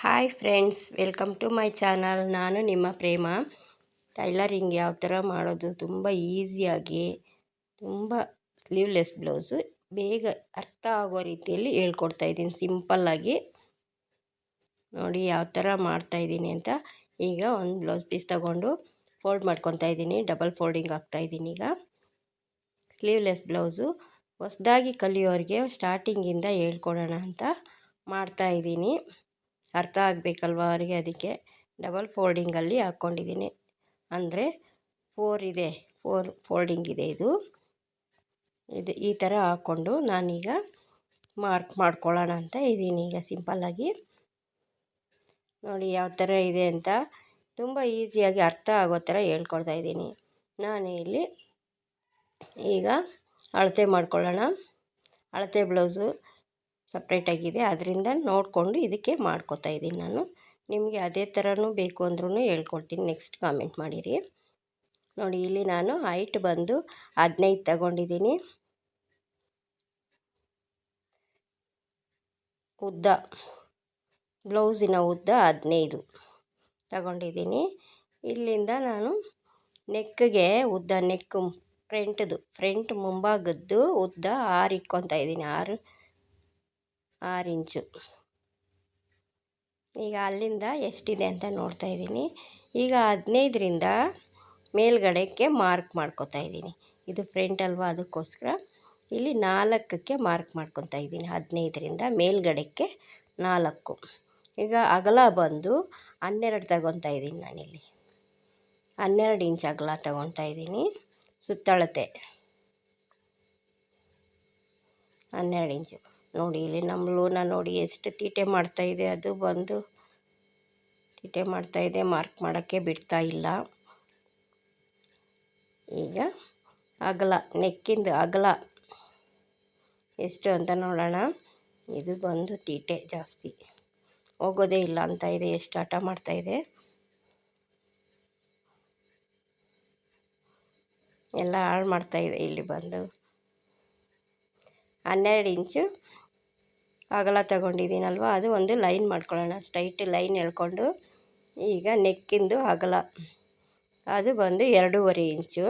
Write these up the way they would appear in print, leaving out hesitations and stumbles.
Hi friends, welcome to my channel. ನಾನು ನಿಮ್ಮ ಪ್ರೇಮ. Tailoring ಯಾವ ಥರ ಮಾಡೋದು ತುಂಬ ಈಸಿಯಾಗಿ, ತುಂಬ ಸ್ಲೀವ್ಲೆಸ್ ಬ್ಲೌಸು ಬೇಗ ಅರ್ಥ ಆಗೋ ರೀತಿಯಲ್ಲಿ ಹೇಳ್ಕೊಡ್ತಾಯಿದ್ದೀನಿ. ಸಿಂಪಲ್ಲಾಗಿ ನೋಡಿ ಯಾವ ಥರ ಮಾಡ್ತಾಯಿದ್ದೀನಿ ಅಂತ. ಈಗ ಒಂದು ಬ್ಲೌಸ್ ಪೀಸ್ ತಗೊಂಡು ಫೋಲ್ಡ್ ಮಾಡ್ಕೊತಾ ಇದ್ದೀನಿ. ಡಬಲ್ ಫೋಲ್ಡಿಂಗ್ ಆಗ್ತಾಯಿದ್ದೀನಿ. ಈಗ ಸ್ಲೀವ್ಲೆಸ್ ಬ್ಲೌಸು ಹೊಸದಾಗಿ ಕಲಿಯೋರಿಗೆ ಸ್ಟಾರ್ಟಿಂಗಿಂದ ಹೇಳ್ಕೊಡೋಣ ಅಂತ ಮಾಡ್ತಾಯಿದ್ದೀನಿ. ಅರ್ಥ ಆಗಬೇಕಲ್ವ ಅವರಿಗೆ, ಅದಕ್ಕೆ ಡಬಲ್ ಫೋಲ್ಡಿಂಗಲ್ಲಿ ಹಾಕ್ಕೊಂಡಿದ್ದೀನಿ. ಅಂದರೆ 4 ಫೋಲ್ಡಿಂಗ್ ಇದೆ. ಇದು ಈ ಥರ ಹಾಕ್ಕೊಂಡು ನಾನೀಗ ಮಾರ್ಕ್ ಮಾಡ್ಕೊಳ್ಳೋಣ ಅಂತ ಇದ್ದೀನಿ. ಈಗ ಸಿಂಪಲ್ಲಾಗಿ ನೋಡಿ ಯಾವ ಥರ ಇದೆ ಅಂತ. ತುಂಬ ಈಸಿಯಾಗಿ ಅರ್ಥ ಆಗೋ ಥರ ಹೇಳ್ಕೊಡ್ತಾ ಇದ್ದೀನಿ. ನಾನು ಇಲ್ಲಿ ಈಗ ಅಳತೆ ಮಾಡ್ಕೊಳ್ಳೋಣ. ಅಳತೆ ಬ್ಲೌಸು ಸಪ್ರೇಟಾಗಿದೆ, ಅದರಿಂದ ನೋಡಿಕೊಂಡು ಇದಕ್ಕೆ ಮಾಡ್ಕೋತಾ ಇದ್ದೀನಿ ನಾನು. ನಿಮಗೆ ಅದೇ ಥರನೂ ಬೇಕು ಅಂದ್ರೂ ಹೇಳ್ಕೊಡ್ತೀನಿ. ನೆಕ್ಸ್ಟ್ ಕಾಮೆಂಟ್ ಮಾಡಿರಿ. ನೋಡಿ ಇಲ್ಲಿ ನಾನು ಹೈಟ್ ಬಂದು 15 ತಗೊಂಡಿದ್ದೀನಿ. ಉದ್ದ, ಬ್ಲೌಸಿನ ಉದ್ದ 15 ತಗೊಂಡಿದ್ದೀನಿ. ಇಲ್ಲಿಂದ ನಾನು ನೆಕ್ಗೆ ಉದ್ದ, ನೆಕ್ ಫ್ರಂಟ್ ಮುಂಭಾಗದ್ದು ಉದ್ದ 6 ಇಕ್ಕೊತಾ ಇದ್ದೀನಿ. 6 ಇಂಚು. ಈಗ ಅಲ್ಲಿಂದ ಎಷ್ಟಿದೆ ಅಂತ ನೋಡ್ತಾ ಇದ್ದೀನಿ. ಈಗ 15ರಿಂದ ಮೇಲ್ಗಡೆಗೆ ಮಾರ್ಕ್ ಮಾಡ್ಕೊತಾ ಇದ್ದೀನಿ. ಇದು ಫ್ರಂಟ್ ಅಲ್ವಾ, ಅದಕ್ಕೋಸ್ಕರ ಇಲ್ಲಿ 4ಕ್ಕೆ ಮಾರ್ಕ್ ಮಾಡ್ಕೊತಾ ಇದ್ದೀನಿ. 15ರಿಂದ ಮೇಲ್ಗಡೆಗೆ 4. ಈಗ ಅಗಲ ಬಂದು 12 ತಗೊತಾ ಇದ್ದೀನಿ. ನಾನಿಲ್ಲಿ 12 ಇಂಚ್ ಅಗಲ ತಗೊತಾ ಇದ್ದೀನಿ. ಸುತ್ತಳತೆ 12 ಇಂಚು. ನೋಡಿ ಇಲ್ಲಿ ನಮ್ಮ ಲೂನ ನೋಡಿ ಎಷ್ಟು ತೀಟೆ ಮಾಡ್ತಾಯಿದೆ. ಅದು ಬಂದು ತೀಟೆ ಮಾಡ್ತಾಯಿದೆ, ಮಾರ್ಕ್ ಮಾಡೋಕ್ಕೆ ಬಿಡ್ತಾ ಇಲ್ಲ. ಈಗ ಅಗಲ, ನೆಕ್ಕಿಂದು ಅಗಲ ಎಷ್ಟು ಅಂತ ನೋಡೋಣ. ಇದು ಬಂದು ತೀಟೆ ಜಾಸ್ತಿ, ಹೋಗೋದೇ ಇಲ್ಲ ಅಂತ ಇದೆ. ಎಷ್ಟು ಹಠ ಮಾಡ್ತಾಯಿದೆ, ಎಲ್ಲ ಹಾಳು ಮಾಡ್ತಾಯಿದೆ. ಇಲ್ಲಿ ಬಂದು 12 ಇಂಚು ಅಗಲ ತಗೊಂಡಿದ್ದೀನಲ್ವ, ಅದು ಒಂದು ಲೈನ್ ಮಾಡ್ಕೊಳ್ಳೋಣ. ಸ್ಟ್ರೈಟ್ ಲೈನ್ ಎಳ್ಕೊಂಡು ಈಗ ನೆಕ್ಕಿಂದು ಅಗಲ ಅದು ಬಂದು 2.5 ಇಂಚು.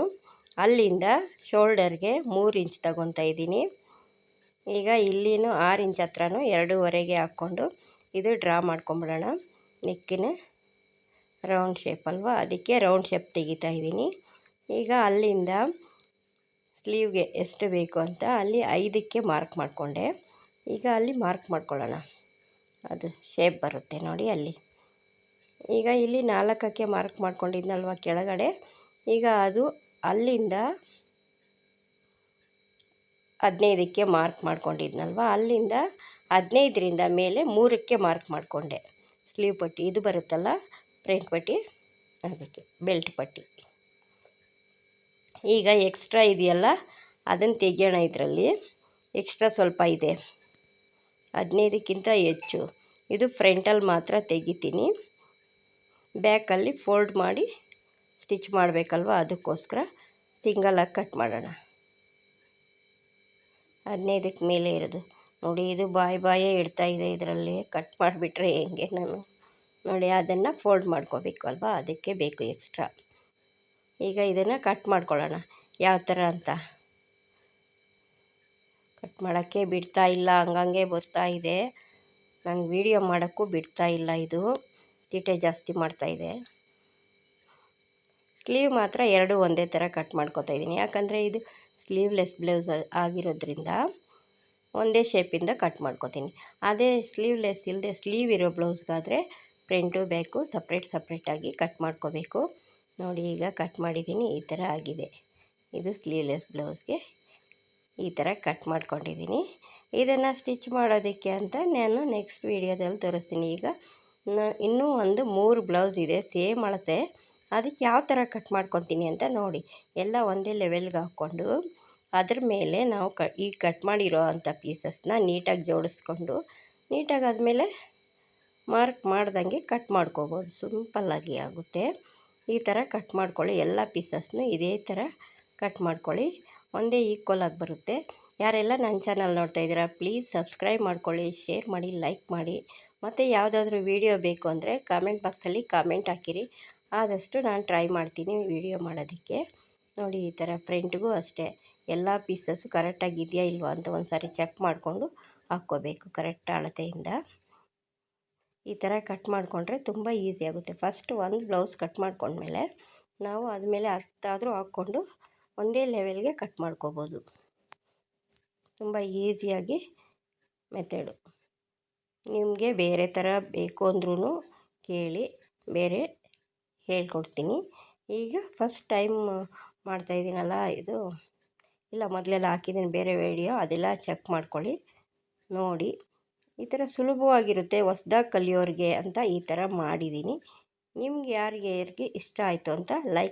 ಅಲ್ಲಿಂದ ಶೋಲ್ಡರ್ಗೆ 3 ಇಂಚ್ ತಗೊತಾ ಇದ್ದೀನಿ. ಈಗ ಇಲ್ಲಿನೂ 6 ಇಂಚ್ ಹತ್ರನೂ 2.5ಗೆ ಹಾಕ್ಕೊಂಡು ಇದು ಡ್ರಾ ಮಾಡ್ಕೊಂಬಿಡೋಣ. ನೆಕ್ಕಿನ ರೌಂಡ್ ಶೇಪ್ ಅಲ್ವಾ, ಅದಕ್ಕೆ ರೌಂಡ್ ಶೇಪ್ ತೆಗಿತಾ ಇದ್ದೀನಿ. ಈಗ ಅಲ್ಲಿಂದ ಸ್ಲೀವ್ಗೆ ಎಷ್ಟು ಬೇಕು ಅಂತ ಅಲ್ಲಿ 5ಕ್ಕೆ ಮಾರ್ಕ್ ಮಾಡಿಕೊಂಡೆ. ಈಗ ಅಲ್ಲಿ ಮಾರ್ಕ್ ಮಾಡ್ಕೊಳ್ಳೋಣ, ಅದು ಶೇಪ್ ಬರುತ್ತೆ ನೋಡಿ ಅಲ್ಲಿ. ಈಗ ಇಲ್ಲಿ 4ಕ್ಕೆ ಮಾರ್ಕ್ ಮಾಡ್ಕೊಂಡಿದ್ನಲ್ವ ಕೆಳಗಡೆ. ಈಗ ಅದು ಅಲ್ಲಿಂದ 15ಕ್ಕೆ ಮಾರ್ಕ್ ಮಾಡ್ಕೊಂಡಿದ್ನಲ್ವ, ಅಲ್ಲಿಂದ 15ರಿಂದ ಮೇಲೆ 3ಕ್ಕೆ ಮಾರ್ಕ್ ಮಾಡಿಕೊಂಡೆ. ಸ್ಲೀವ್ ಪಟ್ಟಿ ಇದು ಬರುತ್ತಲ್ಲ, ಫ್ರಂಟ್ ಪಟ್ಟಿ, ಅದಕ್ಕೆ ಬೆಲ್ಟ್ ಪಟ್ಟಿ. ಈಗ ಎಕ್ಸ್ಟ್ರಾ ಇದೆಯಲ್ಲ ಅದನ್ನು ತೆಗಿಯೋಣ. ಇದರಲ್ಲಿ ಎಕ್ಸ್ಟ್ರಾ ಸ್ವಲ್ಪ ಇದೆ, 15ಕ್ಕಿಂತ ಹೆಚ್ಚು. ಇದು ಫ್ರಂಟಲ್ಲಿ ಮಾತ್ರ ತೆಗಿತೀನಿ. ಬ್ಯಾಕಲ್ಲಿ ಫೋಲ್ಡ್ ಮಾಡಿ ಸ್ಟಿಚ್ ಮಾಡಬೇಕಲ್ವ, ಅದಕ್ಕೋಸ್ಕರ ಸಿಂಗಲಾಗಿ ಕಟ್ ಮಾಡೋಣ. 15ಕ್ಕೆ ಮೇಲೆ ಇರೋದು ನೋಡಿ. ಇದು ಬಾಯೇ ಇಡ್ತಾಯಿದೆ. ಇದರಲ್ಲಿ ಕಟ್ ಮಾಡಿಬಿಟ್ರೆ ಹೆಂಗೆ ನಾನು ನೋಡಿ. ಅದನ್ನು ಫೋಲ್ಡ್ ಮಾಡ್ಕೋಬೇಕು ಅಲ್ವಾ, ಅದಕ್ಕೆ ಬೇಕು ಎಕ್ಸ್ಟ್ರಾ. ಈಗ ಇದನ್ನು ಕಟ್ ಮಾಡ್ಕೊಳ್ಳೋಣ ಯಾವ ಥರ ಅಂತ. ಕಟ್ ಮಾಡೋಕ್ಕೆ ಬಿಡ್ತಾ ಇಲ್ಲ, ಹಂಗಂಗೆ ಬರ್ತಾ ಇದೆ. ನಂಗೆ ವೀಡಿಯೋ ಮಾಡೋಕ್ಕೂ ಬಿಡ್ತಾ ಇಲ್ಲ. ಇದು ತೀಟೆ ಜಾಸ್ತಿ ಮಾಡ್ತಾಯಿದೆ. ಸ್ಲೀವ್ ಮಾತ್ರ 2 ಒಂದೇ ಥರ ಕಟ್ ಮಾಡ್ಕೊತಾ ಇದ್ದೀನಿ. ಯಾಕಂದರೆ ಇದು ಸ್ಲೀವ್ಲೆಸ್ ಬ್ಲೌಸ್ ಆಗಿರೋದ್ರಿಂದ ಒಂದೇ ಶೇಪಿಂದ ಕಟ್ ಮಾಡ್ಕೊತೀನಿ. ಅದೇ ಸ್ಲೀವ್ಲೆಸ್ ಇಲ್ಲದೆ ಸ್ಲೀವ್ ಇರೋ ಬ್ಲೌಸ್ಗಾದರೆ ಫ್ರಂಟು ಬ್ಯಾಕು ಸಪ್ರೇಟಾಗಿ ಕಟ್ ಮಾಡ್ಕೋಬೇಕು. ನೋಡಿ ಈಗ ಕಟ್ ಮಾಡಿದ್ದೀನಿ, ಈ ಥರ ಆಗಿದೆ. ಇದು ಸ್ಲೀವ್ಲೆಸ್ ಬ್ಲೌಸ್ಗೆ ಈ ಥರ ಕಟ್ ಮಾಡ್ಕೊಂಡಿದ್ದೀನಿ. ಇದನ್ನು ಸ್ಟಿಚ್ ಮಾಡೋದಕ್ಕೆ ಅಂತ ನಾನು ನೆಕ್ಸ್ಟ್ ವೀಡಿಯೋದಲ್ಲಿ ತೋರಿಸ್ತೀನಿ. ಈಗ ಇನ್ನೂ ಒಂದು 3 ಬ್ಲೌಸ್ ಇದೆ ಸೇಮ್ ಅಳತೆ. ಅದಕ್ಕೆ ಯಾವ ಥರ ಕಟ್ ಮಾಡ್ಕೊತೀನಿ ಅಂತ ನೋಡಿ. ಎಲ್ಲ ಒಂದೇ ಲೆವೆಲ್ಗೆ ಹಾಕ್ಕೊಂಡು ಅದ್ರ ಮೇಲೆ ನಾವು ಈ ಕಟ್ ಮಾಡಿರೋ ಅಂಥ ಪೀಸಸ್ನ ನೀಟಾಗಿ ಜೋಡಿಸ್ಕೊಂಡು, ನೀಟಾಗಿ ಆದಮೇಲೆ ಮಾರ್ಕ್ ಮಾಡ್ದಂಗೆ ಕಟ್ ಮಾಡ್ಕೋಬೋದು. ಸಿಂಪಲ್ಲಾಗಿ ಆಗುತ್ತೆ. ಈ ಥರ ಕಟ್ ಮಾಡ್ಕೊಳ್ಳಿ. ಎಲ್ಲ ಪೀಸಸ್ನು ಇದೇ ಥರ ಕಟ್ ಮಾಡ್ಕೊಳ್ಳಿ, ಒಂದೇ ಈಕ್ವಲಾಗಿ ಬರುತ್ತೆ. ಯಾರೆಲ್ಲ ನನ್ನ ಚಾನಲ್ ನೋಡ್ತಾಯಿದ್ದೀರಾ ಪ್ಲೀಸ್ ಸಬ್ಸ್ಕ್ರೈಬ್ ಮಾಡ್ಕೊಳ್ಳಿ, ಶೇರ್ ಮಾಡಿ, ಲೈಕ್ ಮಾಡಿ. ಮತ್ತು ಯಾವುದಾದ್ರೂ ವೀಡಿಯೋ ಬೇಕು ಅಂದರೆ ಕಾಮೆಂಟ್ ಬಾಕ್ಸಲ್ಲಿ ಕಾಮೆಂಟ್ ಹಾಕಿರಿ. ಆದಷ್ಟು ನಾನು ಟ್ರೈ ಮಾಡ್ತೀನಿ ವೀಡಿಯೋ ಮಾಡೋದಕ್ಕೆ. ನೋಡಿ ಈ ಥರ ಫ್ರಂಟ್ಗೂ ಅಷ್ಟೇ ಎಲ್ಲ ಪೀಸಸ್ಸು ಕರೆಕ್ಟಾಗಿದೆಯಾ ಇಲ್ವಾ ಅಂತ ಒಂದು ಸಾರಿ ಚೆಕ್ ಮಾಡಿಕೊಂಡು ಹಾಕ್ಕೋಬೇಕು ಕರೆಕ್ಟ್ ಅಳತೆಯಿಂದ. ಈ ಥರ ಕಟ್ ಮಾಡಿಕೊಂಡ್ರೆ ತುಂಬ ಈಸಿ ಆಗುತ್ತೆ. ಫಸ್ಟ್ ಒಂದು ಬ್ಲೌಸ್ ಕಟ್ ಮಾಡ್ಕೊಂಡ್ಮೇಲೆ ನಾವು ಆದಮೇಲೆ ಹತ್ತಾದರೂ ಹಾಕ್ಕೊಂಡು ಒಂದೇ ಲೆವೆಲ್ಗೆ ಕಟ್ ಮಾಡ್ಕೋಬೋದು. ತುಂಬ ಈಸಿಯಾಗಿ ಮೆಥಡು. ನಿಮಗೆ ಬೇರೆ ಥರ ಬೇಕು ಅಂದ್ರೂ ಕೇಳಿ, ಬೇರೆ ಹೇಳ್ಕೊಡ್ತೀನಿ. ಈಗ ಫಸ್ಟ್ ಟೈಮ್ ಮಾಡ್ತಾಯಿದ್ದೀನಲ್ಲ ಇದು, ಇಲ್ಲ ಮೊದಲೆಲ್ಲ ಹಾಕಿದ್ದೀನಿ ಬೇರೆ ವಿಡಿಯೋ, ಅದೆಲ್ಲ ಚೆಕ್ ಮಾಡ್ಕೊಳ್ಳಿ ನೋಡಿ. ಈ ಥರ ಸುಲಭವಾಗಿರುತ್ತೆ ಹೊಸ್ದಾಗಿ ಕಲಿಯೋರಿಗೆ ಅಂತ ಈ ಥರ ಮಾಡಿದ್ದೀನಿ. ನಿಮ್ಗೆ ಯಾರಿಗೆ ಇಷ್ಟ ಆಯಿತು ಅಂತ ಲೈಕ್